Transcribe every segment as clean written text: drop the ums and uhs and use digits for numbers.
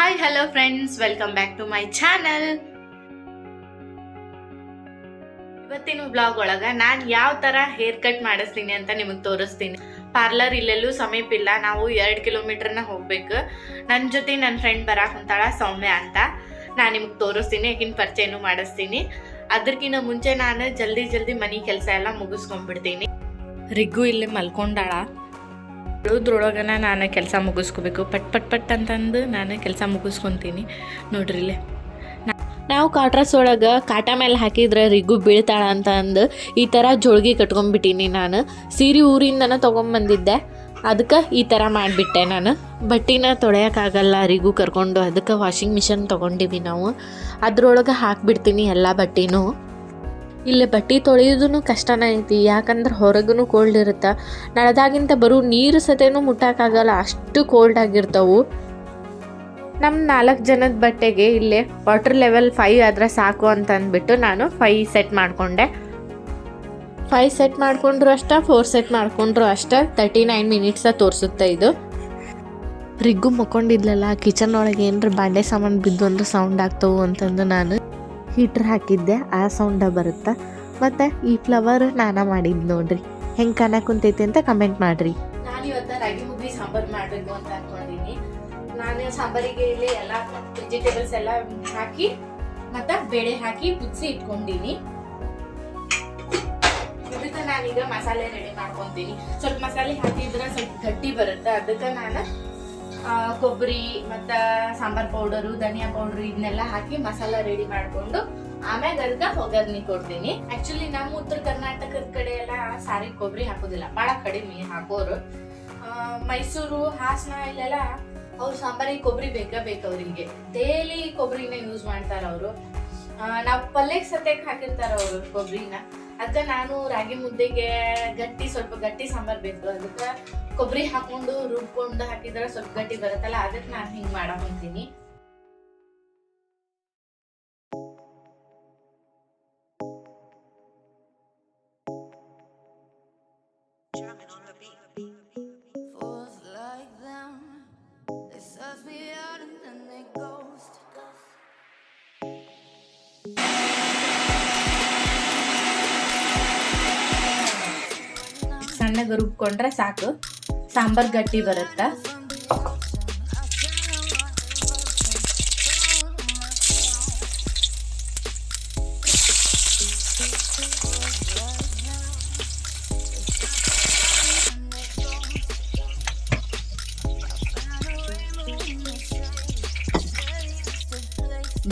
Hi hello friends, welcome back to my channel. ಇವತ್ತಿನ blog ಒಳಗ ನಾನು ಯಾವ ತರ ಹೇರ್ ಕಟ್ ಮಾಡಿಸ್ತೀನಿ ಅಂತ ನಿಮಗೆ ತೋರಿಸ್ತೀನಿ. ಪಾರ್ಲರ್ ಇಲ್ಲೆಲ್ಲೂ ಸಮೀಪ ಇಲ್ಲ, ನಾವು 2 ಕಿಲೋಮೀಟರ್ನ ಹೋಗ್ಬೇಕು. ನನ್ನ ಜೊತೆ ನನ್ನ ಫ್ರೆಂಡ್ ಬರಾಕ್ ಹೊಂತಾಳ ಸೌಮ್ಯ ಅಂತ. ನಾನು ನಿಮಗೆ ತೋರಿಸ್ತೀನಿ, ಯಾಕಿನ ಪರಿಚಯನೂ ಮಾಡಿಸ್ತೀನಿ. ಅದಕ್ಕಿಂತ ಮುಂಚೆ ನಾನು ಜಲ್ದಿ ಮನೆ ಕೆಲಸ ಎಲ್ಲ ಮುಗಿಸ್ಕೊಂಡ್ಬಿಡ್ತೀನಿ. ರಿಗ್ಗು ಇಲ್ಲೇ ಮಲ್ಕೊಂಡಾಳ. ಅದ್ರೊಳಗನ ನಾನು ಕೆಲಸ ಮುಗಿಸ್ಕೋಬೇಕು. ಪಟ್ ಅಂತಂದು ನಾನು ಕೆಲಸ ಮುಗಿಸ್ಕೊತೀನಿ. ನೋಡ್ರಿ ಇಲ್ಲೇ ನಾವು ಕಾಟ್ರಸ್ ಒಳಗೆ ಕಾಟ ಮೇಲೆ ಹಾಕಿದ್ರೆ ರಿಗ್ಗು ಬೀಳ್ತಾಳ ಅಂತ ಅಂದು ಈ ಥರ ಜೋಳ್ಗಿ ಕಟ್ಕೊಂಡ್ಬಿಟ್ಟೀನಿ. ನಾನು ಸೀರೆ ಊರಿಂದನ ತೊಗೊಂಬಂದಿದ್ದೆ, ಅದಕ್ಕೆ ಈ ಥರ ಮಾಡಿಬಿಟ್ಟೆ. ನಾನು ಬಟ್ಟೆನ ತೊಳೆಯೋಕ್ಕಾಗಲ್ಲ ರಿಗ್ಗು ಕರ್ಕೊಂಡು, ಅದಕ್ಕೆ ವಾಷಿಂಗ್ ಮಿಷಿನ್ ತೊಗೊಂಡಿವಿ ನಾವು. ಅದ್ರೊಳಗೆ ಹಾಕಿಬಿಡ್ತೀನಿ ಎಲ್ಲ ಬಟ್ಟೆನೂ. ಇಲ್ಲಿ ಬಟ್ಟೆ ತೊಳೆಯೋದೂ ಕಷ್ಟನೇ ಐತಿ, ಯಾಕಂದ್ರೆ ಹೊರಗೂ ಕೋಲ್ಡ್ ಇರುತ್ತೆ. ನಡೆದಾಗಿಂತ ಬರೋ ನೀರು ಸತೇನೂ ಮುಟ್ಟೋಕ್ಕಾಗಲ್ಲ, ಅಷ್ಟು ಕೋಲ್ಡ್ ಆಗಿರ್ತಾವೆ. ನಮ್ಮ 4 ಜನದ ಬಟ್ಟೆಗೆ ಇಲ್ಲೇ ವಾಟರ್ ಲೆವೆಲ್ 5 ಆದರೆ ಸಾಕು ಅಂತ ಅಂದ್ಬಿಟ್ಟು ನಾನು 5 ಸೆಟ್ ಮಾಡಿಕೊಂಡೆ. 5 ಸೆಟ್ ಮಾಡಿಕೊಂಡ್ರು ಅಷ್ಟ, 4 ಸೆಟ್ ಮಾಡಿಕೊಂಡ್ರು ಅಷ್ಟ. 39 ಮಿನಿಟ್ಸ ತೋರಿಸುತ್ತೆ ಇದು. ರಿಗ್ಗು ಮುಕ್ಕೊಂಡಿದ್ಲಲ್ಲ, ಕಿಚನ್ ಒಳಗೆ ಏನರ ಬಾಂಡೆ ಸಾಮಾನು ಬಿದ್ದು ಅಂದ್ರೆ ಸೌಂಡ್ ಆಗ್ತವೆ ಅಂತಂದು ನಾನು ಹೀಟ್ರ್ ಹಾಕಿದ್ದೆ, ಆ ಸೌಂಡ ಬರುತ್ತೆ. ಮತ್ತು ಈ ಫ್ಲವರ್ ನಾನ ಮಾಡಿದ್ದು ನೋಡ್ರಿ, ಹೆಂಗೆ ಕಾಣಕ್ಕೆ ಕುಂತೈತಿ ಅಂತ ಕಮೆಂಟ್ ಮಾಡಿರಿ. ನಾನು ಇವತ್ತು ರಾಗಿ ಮುದ್ದೆ ಸಾಂಬಾರು ಮಾಡಬೇಕು ಅಂತ ಅಂದ್ಕೊಂಡಿದ್ದೀನಿ. ನಾನು ಸಾಂಬಾರಿಗೆ ಇಲ್ಲಿ ಎಲ್ಲ ವೆಜಿಟೇಬಲ್ಸ್ ಎಲ್ಲ ಹಾಕಿ ಮತ್ತು ಬೇಳೆ ಹಾಕಿ ಕುದಿಸಿ ಇಟ್ಕೊಂಡಿನಿ. ಇದಕ್ಕೆ ನಾನೀಗ ಮಸಾಲೆ ರೆಡಿ ಮಾಡ್ಕೊತೀನಿ. ಸ್ವಲ್ಪ ಮಸಾಲೆ ಹಾಕಿದ್ರೆ ಸ್ವಲ್ಪ ಗಟ್ಟಿ ಬರುತ್ತೆ, ಅದಕ್ಕೆ ನಾನು ಕೊಬ್ಬರಿ ಮತ್ತು ಸಾಂಬಾರ್ ಪೌಡರು, ಧನಿಯಾ ಪೌಡರ್ ಇದನ್ನೆಲ್ಲ ಹಾಕಿ ಮಸಾಲ ರೆಡಿ ಮಾಡಿಕೊಂಡು ಆಮ್ಯಾಗ ಅದಕ್ಕೆ ಒಗ್ಗರಣೆ ಕೊಡ್ತೀನಿ. ಆ್ಯಕ್ಚುಲಿ ನಮ್ಮ ಉತ್ತರ ಕರ್ನಾಟಕದ ಕಡೆ ಎಲ್ಲ ಸಾರಿ ಕೊಬ್ಬರಿ ಹಾಕೋದಿಲ್ಲ, ಭಾಳ ಕಡಿಮೆ ಹಾಕೋರು. ಮೈಸೂರು, ಹಾಸನ ಇಲ್ಲೆಲ್ಲ ಅವ್ರು ಸಾಂಬಾರಿಗೆ ಕೊಬ್ಬರಿ ಬೇಕು ಅವರಿಗೆ. ಡೈಲಿ ಕೊಬ್ಬರಿನ ಯೂಸ್ ಮಾಡ್ತಾರೆ ಅವರು. ನಾವು ಪಲ್ಯಕ್ಕೆ ಸತ್ಯಕ್ಕೆ ಹಾಕಿರ್ತಾರೆ ಅವರು ಕೊಬ್ಬರಿನ. ಅದಕ್ಕೆ ನಾನು ರಾಗಿ ಮುದ್ದೆಗೆ ಸ್ವಲ್ಪ ಗಟ್ಟಿ ಸಾಂಬಾರು ಬೇಕು, ಅದಕ್ಕೆ ಕೊಬ್ಬರಿ ಹಾಕೊಂಡು ರುಬ್ಕೊಂಡು ಹಾಕಿದ್ರೆ ಸ್ವಲ್ಪ ಗಟ್ಟಿ ಬರುತ್ತಲ್ಲ, ಅದಕ್ಕೆ ನಾನು ಹಿಂಗೆ ಮಾಡಕೊಂತೀನಿ. ಸಣ್ಣಗೆ ರುಬ್ಕೊಂಡ್ರೆ ಸಾಕು, ಸಾಂಬಾರ್ ಗಟ್ಟಿ ಬರುತ್ತೆ.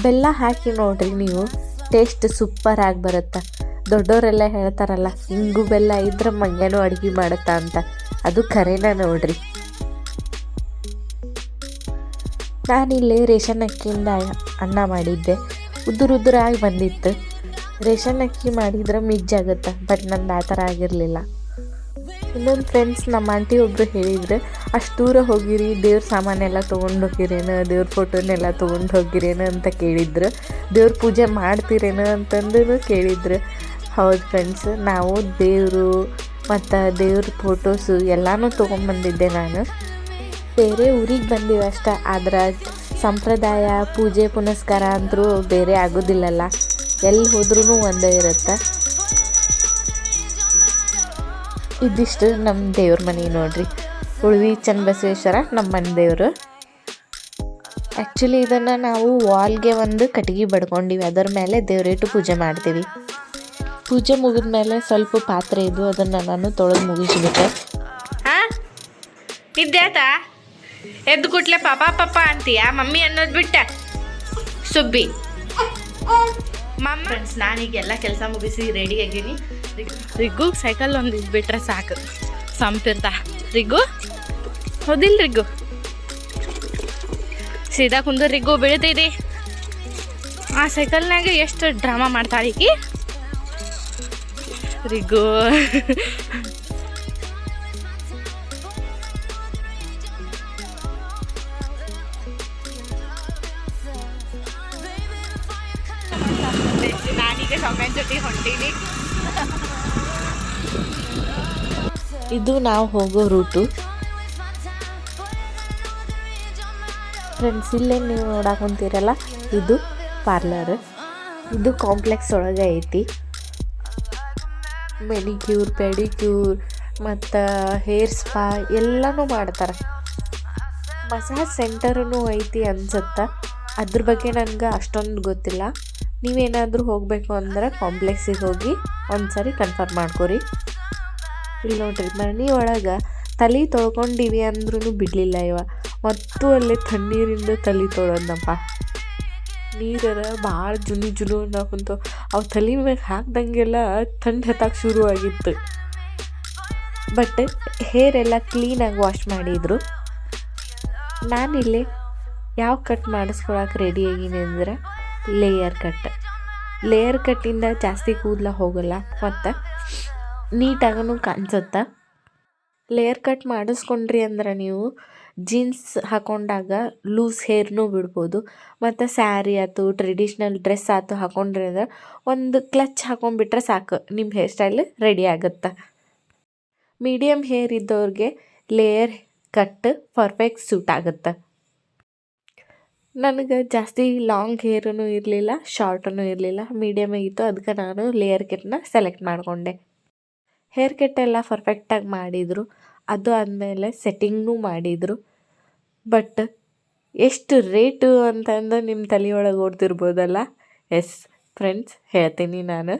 ಬೆಲ್ಲ ಹಾಕಿ ನೋಡ್ರಿ ನೀವು, ಟೇಸ್ಟ್ ಸೂಪರ್ ಆಗಿ ಬರುತ್ತೆ. ದೊಡ್ಡವರೆಲ್ಲ ಹೇಳ್ತಾರಲ್ಲ, ಹಿಂಗು ಬೆಲ್ಲ ಇದ್ರೆ ಮಂಗ್ಯನೂ ಅಡುಗೆ ಮಾಡುತ್ತಾ ಅಂತ, ಅದು ಖರೇನ ನೋಡ್ರಿ. ನಾನಿಲ್ಲಿ ರೇಷನ್ ಅಕ್ಕಿಯಿಂದ ಅನ್ನ ಮಾಡಿದ್ದೆ, ಉದುರಾಗಿ ಬಂದಿತ್ತು. ರೇಷನ್ ಅಕ್ಕಿ ಮಾಡಿದ್ರೆ ಮಿಜ್ಜಾಗುತ್ತೆ, ಬಟ್ ನಂದು ಆ ಥರ ಆಗಿರಲಿಲ್ಲ. ಇನ್ನೊಂದು ಫ್ರೆಂಡ್ಸ್, ನಮ್ಮ ಆಂಟಿ ಒಬ್ಬರು ಹೇಳಿದ್ರು, ಅಷ್ಟು ದೂರ ಹೋಗಿರಿ, ದೇವ್ರ ಸಾಮಾನೆಲ್ಲ ತೊಗೊಂಡು ಹೋಗಿರೇನು, ದೇವ್ರ ಫೋಟೋನೆಲ್ಲ ತೊಗೊಂಡು ಹೋಗಿರೇನು ಅಂತ ಕೇಳಿದ್ರು. ದೇವ್ರ ಪೂಜೆ ಮಾಡ್ತೀರೇನು ಅಂತಂದು ಕೇಳಿದ್ರು. ಹೌದು ಫ್ರೆಂಡ್ಸ್, ನಾವು ದೇವರು ಮತ್ತು ದೇವ್ರ ಫೋಟೋಸು ಎಲ್ಲನೂ ತೊಗೊಂಬಂದಿದ್ದೆ ನಾನು. ಬೇರೆ ಊರಿಗೆ ಬಂದೀವಿ ಅಷ್ಟೇ, ಆದ್ರೆ ಸಂಪ್ರದಾಯ ಪೂಜೆ ಪುನಸ್ಕಾರ ಅಂದರೂ ಬೇರೆ ಆಗೋದಿಲ್ಲಲ್ಲ, ಎಲ್ಲಿ ಹೋದ್ರೂ ಒಂದೇ ಇರುತ್ತೆ. ಇದಿಷ್ಟು ನಮ್ಮ ದೇವ್ರ ಮನೆ ನೋಡ್ರಿ, ಉಳ್ವಿ ಚನ್ನಬಸವೇಶ್ವರ ನಮ್ಮ ಮನೆ ದೇವರು. ಆ್ಯಕ್ಚುಲಿ ಇದನ್ನು ನಾವು ವಾಲ್ಗೆ ಒಂದು ಕಟ್ಟಿಗೆ ಬಡ್ಕೊಂಡಿವಿ, ಅದರ ಮೇಲೆ ದೇವ್ರಿಟ್ಟು ಪೂಜೆ ಮಾಡ್ತೀವಿ. ಪೂಜೆ ಮುಗಿದ ಮೇಲೆ ಸ್ವಲ್ಪ ಪಾತ್ರೆ ಇದ್ದು ಅದನ್ನು ನಾನು ತೊಳೆದು ಮುಗಿಸ್ಬಿಟ್ಟೆ. ಹಾಂ, ನಿದ್ದೆ ಎದ್ದು ಕುಟ್ಲೆ ಪಾಪ ಅಂತೀಯಾ, ಮಮ್ಮಿ ಅನ್ನೋದು ಬಿಟ್ಟೆ ಸುಬ್ಬಿ ಮಮ್ಮ. ಫ್ರೆಂಡ್ಸ್, ನಾನೀಗೆಲ್ಲ ಕೆಲಸ ಮುಗಿಸಿ ರೆಡಿ ಆಗೀನಿ. ರಿಗ್ಗು ಸೈಕಲ್ ಒಂದು ಇದ್ಬಿಟ್ರೆ ಸಾಕು, ಸಂಪಿರ್ತಾ. ರಿಗ್ಗು ಹೋದಿಲ್ಲ, ರಿಗ್ಗು ಸೀದಾ ಕುಂದು, ರಿಗ್ಗು ಬೀಳ್ತೈತಿ. ಆ ಸೈಕಲ್ನಾಗ ಎಷ್ಟು ಡ್ರಾಮಾ ಮಾಡ್ತಾಳೆ ಈಕಿ ರಿಗ್ಗು. ನಾನೀಗ ಸೌಮ್ಯನ ಜೊತೆ ಹೊಂಟೀನಿ. ಇದು ನಾವು ಹೋಗೋ ರೂಟು. ಫ್ರೆಂಡ್ಸ್, ಇಲ್ಲೇ ನೀವು ನೋಡಾಕೊಂತೀರಲ್ಲ, ಇದು ಪಾರ್ಲರ್. ಇದು ಕಾಂಪ್ಲೆಕ್ಸ್ ಒಳಗೆ ಐತಿ. ಮೆನಿಕ್ಯೂರ್, ಪೆಡಿಕ್ಯೂರ್ ಮತ್ತು ಹೇರ್ ಸ್ಪಾ ಎಲ್ಲನೂ ಮಾಡ್ತಾರೆ. ಮಸಾಜ್ ಸೆಂಟರೂ ಐತಿ ಅನ್ಸುತ್ತೆ. ಅದ್ರ ಬಗ್ಗೆ ನನಗೆ ಅಷ್ಟೊಂದು ಗೊತ್ತಿಲ್ಲ. ನೀವೇನಾದರೂ ಹೋಗಬೇಕು ಅಂದ್ರೆ ಕಾಂಪ್ಲೆಕ್ಸಿಗೆ ಹೋಗಿ ಒಂದು ಸರಿ ಕನ್ಫರ್ಮ್ ಮಾಡ್ಕೊರಿ. ಇಲ್ಲಿ ನೋಡ್ರಿ, ಮನೆ ಒಳಗೆ ತಲೆ ತೊಳ್ಕೊಂಡಿವಿ ಅಂದ್ರೂ ಬಿಡಲಿಲ್ಲ ಇವ. ಮತ್ತು ಅಲ್ಲಿ ತಣ್ಣೀರಿಂದ ತಲೆ ತೊಳೋದಪ್ಪ. ನೀರರ ಭಾಳ ಜುಲು ಅನ್ನೋಕಂತು ಅವು ತಲೆ ಮ್ಯಾಗ ಹಾಕ್ದಂಗೆಲ್ಲ ಥಂಡ್ ಹತ್ತಕ್ಕೆ ಶುರು ಆಗಿತ್ತು. ಬಟ್ ಹೇರ್ ಎಲ್ಲ ಕ್ಲೀನಾಗಿ ವಾಶ್ ಮಾಡಿದರು. ನಾನಿಲ್ಲಿ ಯಾವ ಕಟ್ ಮಾಡಿಸ್ಕೊಳಕ್ಕೆ ರೆಡಿ ಆಗೀನಿ ಅಂದ್ರೆ ಲೇಯರ್ ಕಟ್ಟಿಂದ ಜಾಸ್ತಿ ಕೂದಲ ಹೋಗಲ್ಲ ಮತ್ತು ನೀಟಾಗೂ ಕಾಣಿಸುತ್ತೆ. ಲೇಯರ್ ಕಟ್ ಮಾಡಿಸ್ಕೊಂಡ್ರಿ ಅಂದ್ರೆ ನೀವು ಜೀನ್ಸ್ ಹಾಕೊಂಡಾಗ ಲೂಸ್ ಹೇರ್ನೂ ಬಿಡ್ಬೋದು. ಮತ್ತು ಸ್ಯಾರಿ ಆಯ್ತು, ಟ್ರೆಡಿಷ್ನಲ್ ಡ್ರೆಸ್ ಆಯ್ತು ಹಾಕೊಂಡ್ರಿ ಅಂದ್ರೆ ಒಂದು ಕ್ಲಚ್ ಹಾಕೊಂಡ್ಬಿಟ್ರೆ ಸಾಕು, ನಿಮ್ಮ ಹೇರ್ ಸ್ಟೈಲ್ ರೆಡಿ ಆಗುತ್ತೆ. ಮೀಡಿಯಮ್ ಹೇರ್ ಇದ್ದವ್ರಿಗೆ ಲೇಯರ್ ಕಟ್ ಪರ್ಫೆಕ್ಟ್ ಸೂಟ್ ಆಗುತ್ತೆ. ನನಗೆ ಜಾಸ್ತಿ ಲಾಂಗ್ ಹೇರೂ ಇರಲಿಲ್ಲ, ಶಾರ್ಟೂ ಇರಲಿಲ್ಲ, ಮೀಡಿಯಮ್ ಆಗಿತ್ತು. ಅದಕ್ಕೆ ನಾನು ಲೇಯರ್ ಕಟ್ನ ಸೆಲೆಕ್ಟ್ ಮಾಡಿಕೊಂಡೆ. ಹೇರ್ ಕಟ್ ಎಲ್ಲ ಪರ್ಫೆಕ್ಟಾಗಿ ಮಾಡಿದರು. ಅದು ಆದಮೇಲೆ ಸೆಟ್ಟಿಂಗ್ನೂ ಮಾಡಿದರು. ಬಟ್ ಎಷ್ಟು ರೇಟು ಅಂತಂದು ನಿಮ್ಮ ತಲೆಯೊಳಗೆ ಓಡ್ತಿರ್ಬೋದಲ್ಲ. ಎಸ್ ಫ್ರೆಂಡ್ಸ್, ಹೇಳ್ತೀನಿ ನಾನು.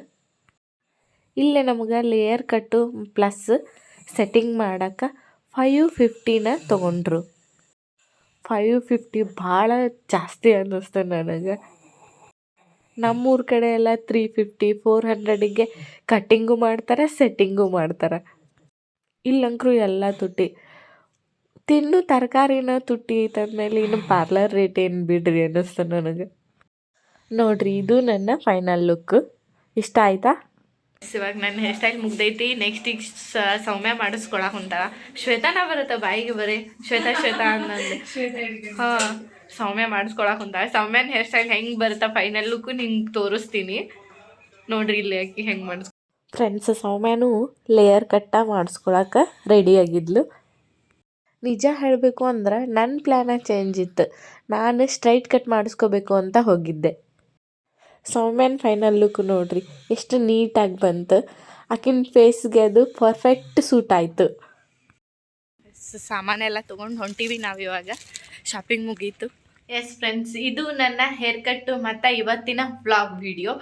ಇಲ್ಲೇ ನಮಗೆ ಲೇಯರ್ ಕಟ್ಟು ಪ್ಲಸ್ ಸೆಟ್ಟಿಂಗ್ ಮಾಡೋಕ್ಕೆ 550 ತೊಗೊಂಡ್ರು. 550 ಭಾಳ ಜಾಸ್ತಿ ಅನ್ನಿಸ್ತು ನನಗೆ. ನಮ್ಮೂರ ಕಡೆ ಎಲ್ಲ 350, 400ಗೆ ಕಟ್ಟಿಂಗು ಮಾಡ್ತಾರೆ, ಸೆಟ್ಟಿಂಗು ಮಾಡ್ತಾರೆ. ಇಲ್ಲಂಕರು ಎಲ್ಲ ತುಟ್ಟಿ. ತಿನ್ನು ತರಕಾರಿನ ತುಟ್ಟಿ ಐತಂದ್ಮೇಲೆ ಇನ್ನು ಪಾರ್ಲರ್ ರೇಟ್ ಏನು ಬಿಡ್ರಿ ಅನ್ನಿಸ್ತು ನನಗೆ. ನೋಡ್ರಿ, ಇದು ನನ್ನ ಫೈನಲ್ ಲುಕ್. ಇಷ್ಟ ಆಯ್ತಾ? ಇವಾಗ ನನ್ನ ಹೇರ್ ಸ್ಟೈಲ್ ಮುಗ್ದೈತಿ. ನೆಕ್ಸ್ಟ್ ಈಗ ಸೌಮ್ಯ ಮಾಡಿಸ್ಕೊಳಕ್ ಹೊಂಟಾಳ. ಶ್ವೇತಾನ ಬರುತ್ತೆ ಬಾಯಿಗೆ ಬರೀ ಶ್ವೇತಾ ಅನ್ನಂದೆ. ಹಾಂ, ಸೌಮ್ಯ ಮಾಡಿಸ್ಕೊಳಕ್ ಹೊಂಟಾಳ. ಸೌಮ್ಯನ ಹೇರ್ ಸ್ಟೈಲ್ ಹೆಂಗೆ ಬರುತ್ತೆ ಫೈನಲ್ ಲುಕ್ಕು ನಿಮ್ಗೆ ತೋರಿಸ್ತೀನಿ. ನೋಡ್ರಿ ಇಲ್ಲಿ ಆಕಿ ಹೆಂಗೆ ಮಾಡಿಸ್. ಫ್ರೆಂಡ್ಸ್, ಸೌಮ್ಯನೂ ಲೇಯರ್ ಕಟ್ಟ ಮಾಡಿಸ್ಕೊಳಕ್ಕೆ ರೆಡಿ ಆಗಿದ್ಲು. ನಿಜ ಹೇಳಬೇಕು ಅಂದ್ರೆ ನನ್ನ ಪ್ಲ್ಯಾನ ಚೇಂಜ್ ಇತ್ತು. ನಾನು ಸ್ಟ್ರೈಟ್ ಕಟ್ ಮಾಡಿಸ್ಕೋಬೇಕು ಅಂತ ಹೋಗಿದ್ದೆ. ಸೌಮ್ಯನ ಫೈನಲ್ ಲುಕ್ ನೋಡ್ರಿ ಎಷ್ಟು ನೀಟಾಗಿ ಬಂತು. ಆಕಿನ ಫೇಸ್ಗೆ ಅದು ಪರ್ಫೆಕ್ಟ್ ಸೂಟ್ ಆಯಿತು. ಸಾಮಾನೆಲ್ಲ ತೊಗೊಂಡು ಹೊಂಟೀವಿ ನಾವು ಇವಾಗ. ಶಾಪಿಂಗ್ ಮುಗೀತು. ಎಸ್ ಫ್ರೆಂಡ್ಸ್, ಇದು ನನ್ನ ಹೇರ್ ಕಟ್ಟು ಮತ್ತು ಇವತ್ತಿನ ವ್ಲಾಗ್ ವಿಡಿಯೋ.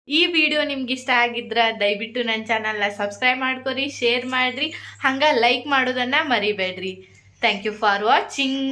ಈ ವಿಡಿಯೋ ನಿಮ್ಗೆ ಇಷ್ಟ ಆಗಿದ್ರೆ ದಯವಿಟ್ಟು ನನ್ನ ಚಾನಲ್ನ ಸಬ್ಸ್ಕ್ರೈಬ್ ಮಾಡ್ಕೊರಿ, ಶೇರ್ ಮಾಡಿರಿ, ಹಂಗೆ ಲೈಕ್ ಮಾಡೋದನ್ನು ಮರಿಬೇಡ್ರಿ. Thank you for watching.